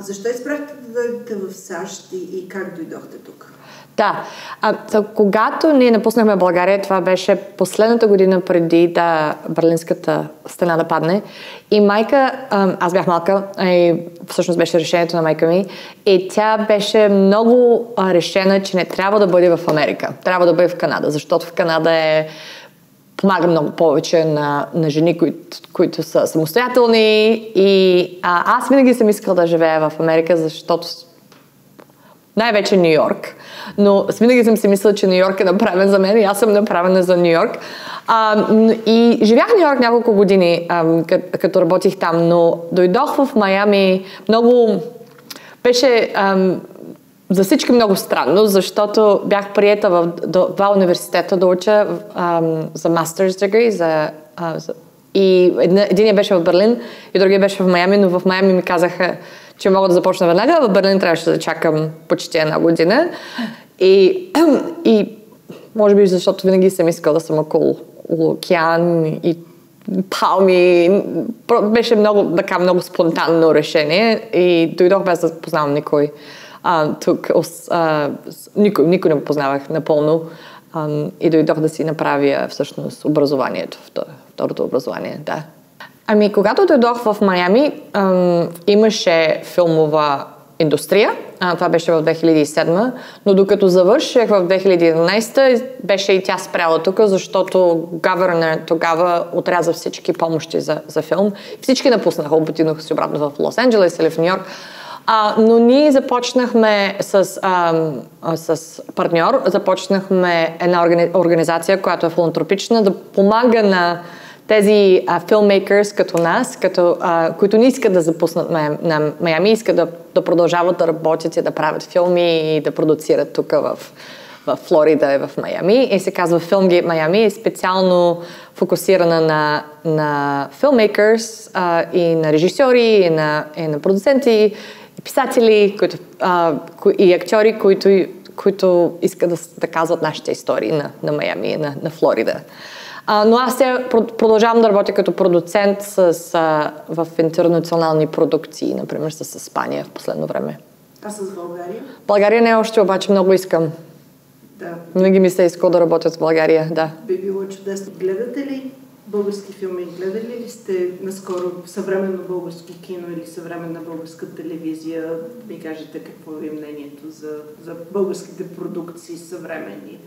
Защо изпратите в САЩ и как дойдохте тук? Да. Когато ние напуснахме България, това беше последната година преди да Берлинската стена да падне. И майка, аз бях малка, и всъщност беше решението на майка ми, и тя беше много решена, че не трябва да бъде в Америка. Трябва да бъде в Канада, защото в Канада помага много повече на жени, които са самостоятелни. И аз винаги съм искала да живея в Америка, защото най-вече Ню Йорк. Но винаги съм си мислила, че Ню Йорк е направен за мен и аз съм направена за Ню Йорк. И живях в Ню Йорк няколко години, като работих там, но дойдох в Майами много... Беше за всички много странно, защото бях приета в два университета да уча за Master's Degree, и единия беше в Берлин и другия беше в Майами, но в Майами ми казаха, че мога да започна веднага, в Берлин трябваше да чакам почти една година. И може би защото винаги съм искала да съм около океан и палми. Беше много спонтанно решение и дойдох без да познавам никой. Тук никой не го познавах напълно и дойдох да си направя всъщност образованието, второто образование, да. Когато дойдох в Майами, имаше филмова индустрия. Това беше в 2007, но докато завърших в 2011, беше и тя спряла тук, защото Governor тогава отряза всички помощи за филм. Всички напуснаха, отидоха си обратно в Лос-Анджелес или в Нью-Йорк. Но ние започнахме с партньор, започнахме една организация, която е филантропична, да помага на тези филммейкърс като нас, които не искат да запуснат на Майами, искат да продължават да работят и да правят филми и да продуцират тук в Флорида и в Майами. И се казва Filmgate Miami, е специално фокусирана на филммейкърс и на режисьори, и на продуценти, и писатели, и актьори, които искат да казват нашите истории на Майами и на Флорида. Но аз продължавам да работя като продуцент в интернационални продукции, например с Испания в последно време. А с България? България не още, обаче много искам. Да. Винаги ми се иска да работя с България, да. Би било чудесно. Гледате ли български филми? Гледали ли сте наскоро съвременно българско кино или съвременна българска телевизия? Ми кажете какво е мнението за българските продукции съвременни?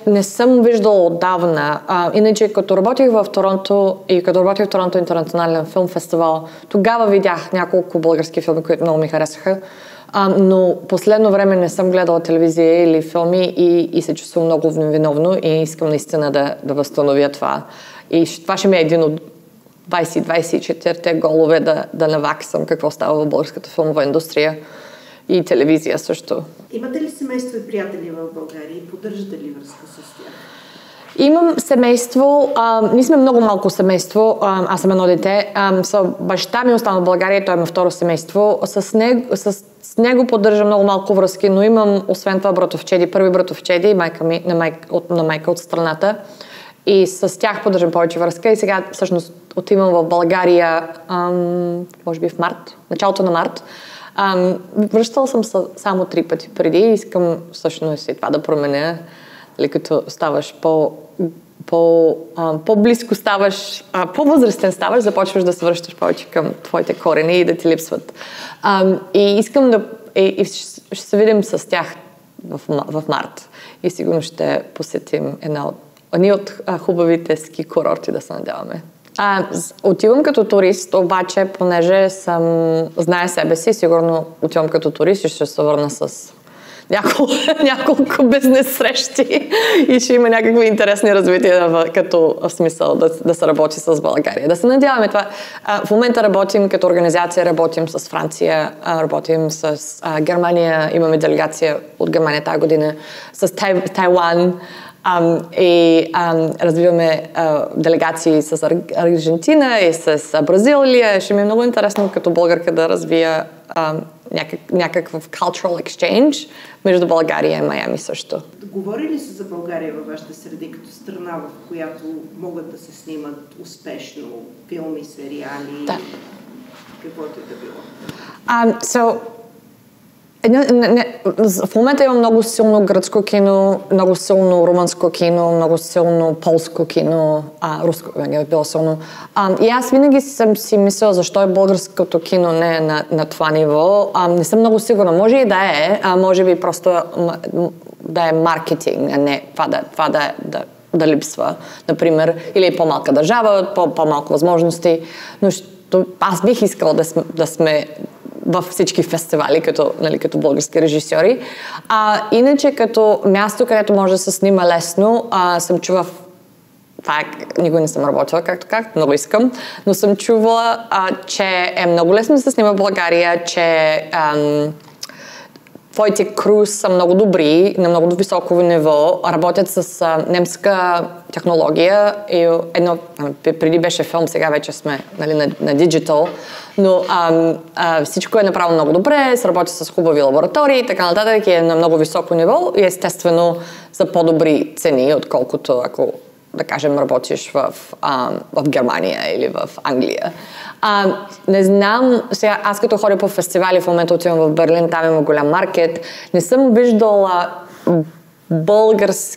Не съм виждала отдавна. Иначе, като работих в Торонто Интернационален филм фестивал, тогава видях няколко български филми, които много ми харесаха. Но последно време не съм гледала телевизия или филми и се чувствам много виновно и искам наистина да възстановя това. И това ще ми е един от 20-24-те голове да наваксам какво става в българската филмова индустрия и телевизия също. Имате ли семейство и приятели в България и поддържате ли връзка с тях? Имам семейство, ние сме много малко семейство, аз съм едно дете. Баща ми остана в България, той има второ семейство. С него поддържам много малко връзки, но имам освен това братовчеди, първи братовчеди, на майка от страната. И с тях поддържам повече връзка. И сега всъщност отивам в България, може би в март, началото на март. Връщала съм само 3 пъти преди и искам всъщност и това да променя, като ставаш по-близко ставаш, по-възрастен ставаш, започваш да се връщаш повече към твоите корени и да ти липсват. И искам ще се видим с тях в март и сигурно ще посетим едни от хубавите ски курорти, да се надяваме. Отивам като турист, обаче, понеже знае себе си, сигурно отивам като турист и ще се върна с няколко бизнес срещи и ще има някакви интересни развития, като в смисъл да се работи с България. Да се надяваме това. В момента работим като организация, работим с Франция, работим с Германия, имаме делегация от Германия тази година, с Тайван, и развиваме делегации с Аржентина и с Бразилия. Ще ми е много интересно като българка да развия някакъв cultural exchange между България и Майами също. Говори ли се за България във вашите среди като страна, в която могат да се снимат успешно филми, сериали? Да. каквото и да било? В момента има много силно гръцко кино, много силно румънско кино, много силно полско кино, руско е било силно. И аз винаги съм си мислила защо е българското кино не е на това ниво. Не съм много сигурна. Може и да е, може би просто да е маркетинг, а не това да липсва, например, или по-малка държава, по-малко възможности. Но аз бих искала да сме във всички фестивали, като български режисьори. Иначе като място, където може да се снима лесно, съм чувала, никога не съм работила, както много искам, но съм чувала, че е много лесно да се снима в България, че твоите круз са много добри, на много високо ниво, работят с немска технология и преди беше филм, сега вече сме на диджитал, но всичко е направено много добре, се работи с хубави лаборатории и така нататък, е на много високо ниво и естествено за по-добри цени, отколкото ако, да кажем, работиш в Германия или в Англия. Не знам, сега аз като ходя по фестивали, в момента отивам в Берлин, там има голям маркет, не съм виждала българско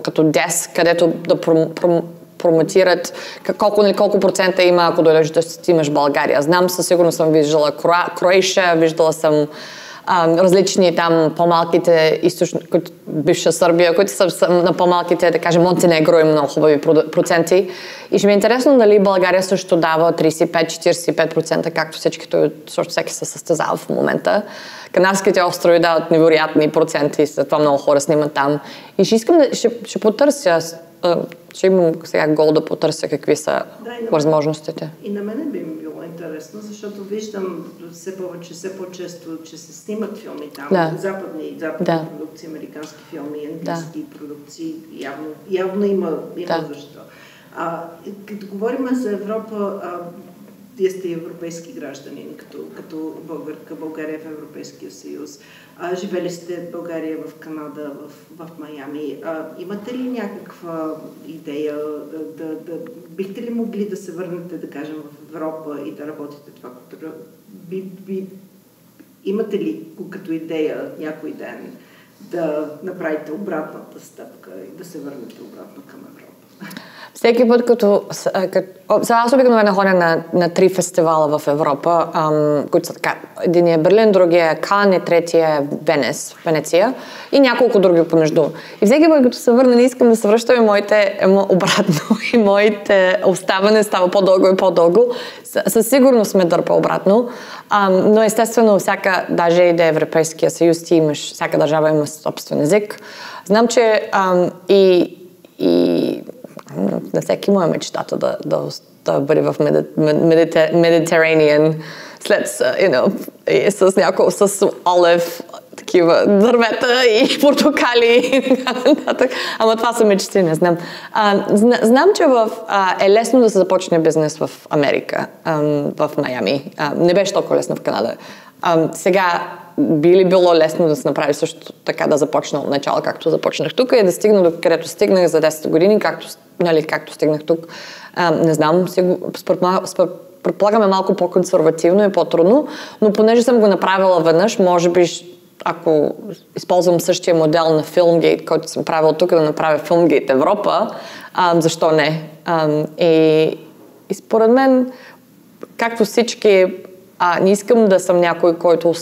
като деск, където да промотират колко процента има, ако дойдеш да снимаш България. Знам, със сигурност съм виждала Кроейша, виждала съм различни там по-малките източни, бивша Сърбия, които са на по-малките, да кажем, Монтенегро има много хубави проценти. И ще ми е интересно дали България също дава 35-45%, както всеки се състезава в момента. Канарските острови дават невероятни проценти, след това много хора снимат там. И ще искам ще потърся, ще имам сега гол да потърся какви са възможностите. И на мене би ми било интересно, защото виждам все по-често, че се снимат филми там, западни продукции, американски филми, английски продукции, явно има защо. Като говорим за Европа, вие сте европейски гражданин, като българка, България в Европейския съюз. Живели сте в България, в Канада, в Майами. Имате ли някаква идея, бихте ли могли да се върнете, да кажем, в Европа и да работите това? Имате ли като идея някой ден да направите обратната стъпка и да се върнете обратно към Европа? Всеки път, аз обикновено ходя на 3 фестивала в Европа, които са така. Един е Берлин, другия е Кан и третия е Венеция и няколко други помежду. И всеки път, като се върна, не искам да се връщам и моите обратно и моите оставане става по-дълго и по-дълго. Със сигурност ме дърпа обратно, но естествено даже и да е Европейския съюз, всяка държава има собствен език. Знам, че и на всеки му е мечтата да бъде в Mediterranean след, с олив, такива дървета и портокали. Ама това са мечти, не знам. Знам, че е лесно да се започне бизнес в Америка, в Майами. Не беше толкова лесно в Канада. Сега би ли било лесно да се направи също така, да започна от начало, както започнах тук и да стигна до където стигнах за 10 години, както стигнах тук. Не знам, предполагаме малко по-консервативно и по-трудно, но понеже съм го направила веднъж, може би, ако използвам същия модел на Filmgate, който съм правила тук, да направя Filmgate Европа, защо не? И според мен, както всички, не искам да съм някой, който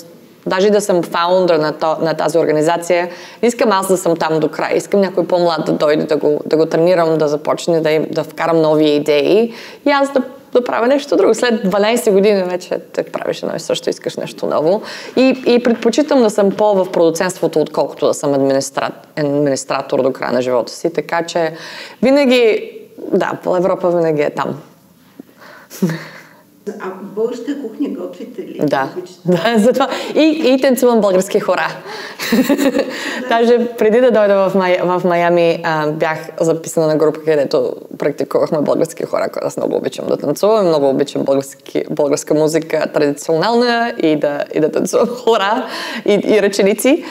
даже да съм фаундър на тази организация, не искам аз да съм там до край. Искам някой по-млад да дойде, да го тренирам, да започне да вкарам нови идеи и аз да правя нещо друго. След 12 години вече те правиш едно и също, искаш нещо ново. И предпочитам да съм в продуцентството, отколкото да съм администратор до края на живота си. Така че винаги, Европа винаги е там. А българска кухня готвите ли? Да, затова. И танцувам български хора. Даже преди да дойда в Майами, бях записана на група, където практикувахме български хора, които аз много обичам да танцувам, много обичам българска музика, традиционална и да танцувам хора и ръченици.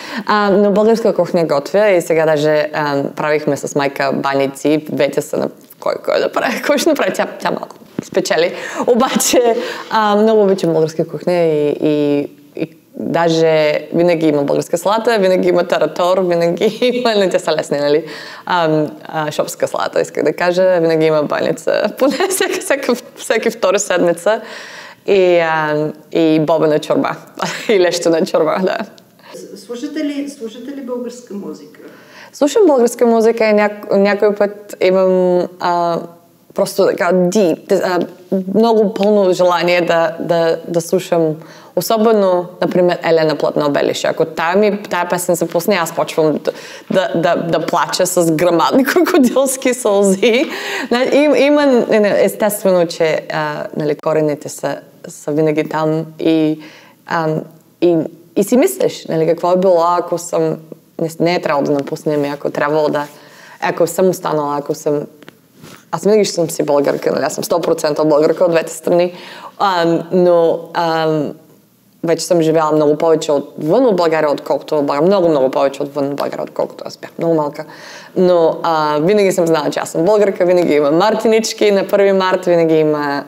Но българска кухня готвя и сега даже правихме с майка баници, вече са на кой да прави, кой ще направи тя малко спечели. Обаче много обичам българска кухня и даже винаги има българска салата, винаги има таратор, винаги има, не те са лесни, нали? Шопска салата, исках да кажа, винаги има баница, поне всеки втора седмица и бобена чорба, и лещена чорба, да. Слушате ли българска музика? Слушам българска музика и някой път имам просто така много пълно желание да слушам, особено, например, Елена Платно-Белиш. Ако тая песен се пусне, аз почвам да плача с грамадни крокодилски сълзи. Има естествено, че нали, корените са винаги там и си мислиш, нали, какво е било, ако съм не е трябвало да напуснем, ако съм останала, аз винаги ще съм си българка, нали? Аз съм 100% българка от двете страни, но вече съм живяла много повече отвън от България, отколкото в България. Много повече отвън от България, отколкото аз бях много малка. Но винаги съм знала, че аз съм българка, винаги има мартинички на 1 март, винаги има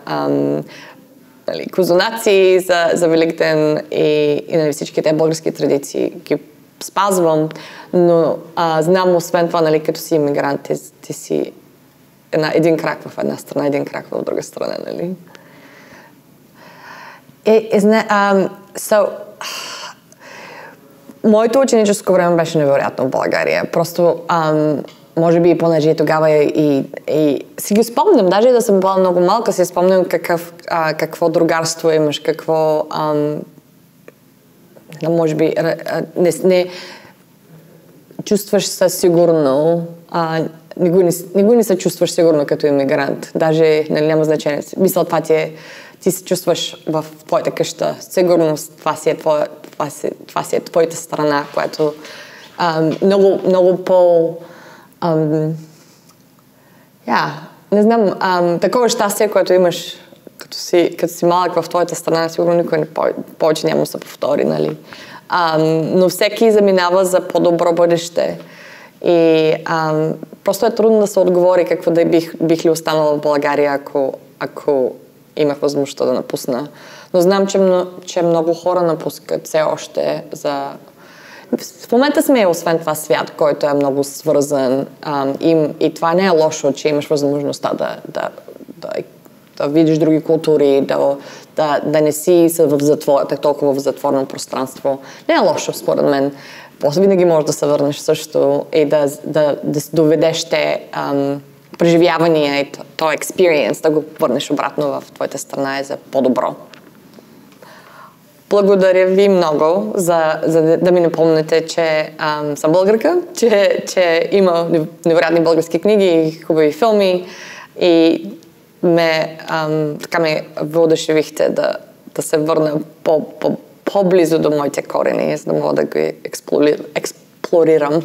нали, козунаци за Великден и нали, всички тези български традиции ги спазвам, но знам, освен това, нали, като си иммигрант, ти си един крак в една страна, един крак в друга страна, нали? Моето ученическо време беше невероятно в България. Просто, може би и понеже и тогава и си ги спомням, даже и да съм била много малка, си спомням какво другарство имаш, какво може би не чувстваш се сигурно, никога не се чувстваш сигурно като иммигрант. Даже нали, няма значение. Мисля, това ти се чувстваш в твоята къща. Сигурност, това си е твоята страна, което много по... не знам, такова щастие, което имаш като си малък в твоята страна, сигурно никой повече няма да се повтори, нали? Но всеки заминава за по-добро бъдеще. И просто е трудно да се отговори какво да бих ли останала в България, ако имах възможността да напусна. Но знам, че много хора напускат все още В момента сме, освен това, свят, който е много свързан и това не е лошо, че имаш възможността да видиш други култури, да не си толкова в затворено пространство. Не е лошо, според мен. После винаги можеш да се върнеш също и да доведеш те преживявания и този експириенс, да го върнеш обратно в твоята страна е за по-добро. Благодаря ви много за да ми напомните, че съм българка, че има невероятни български книги и хубави филми и така ме въодушевихте да се върна по-близо до моите корени, за да мога да ги експлорирам.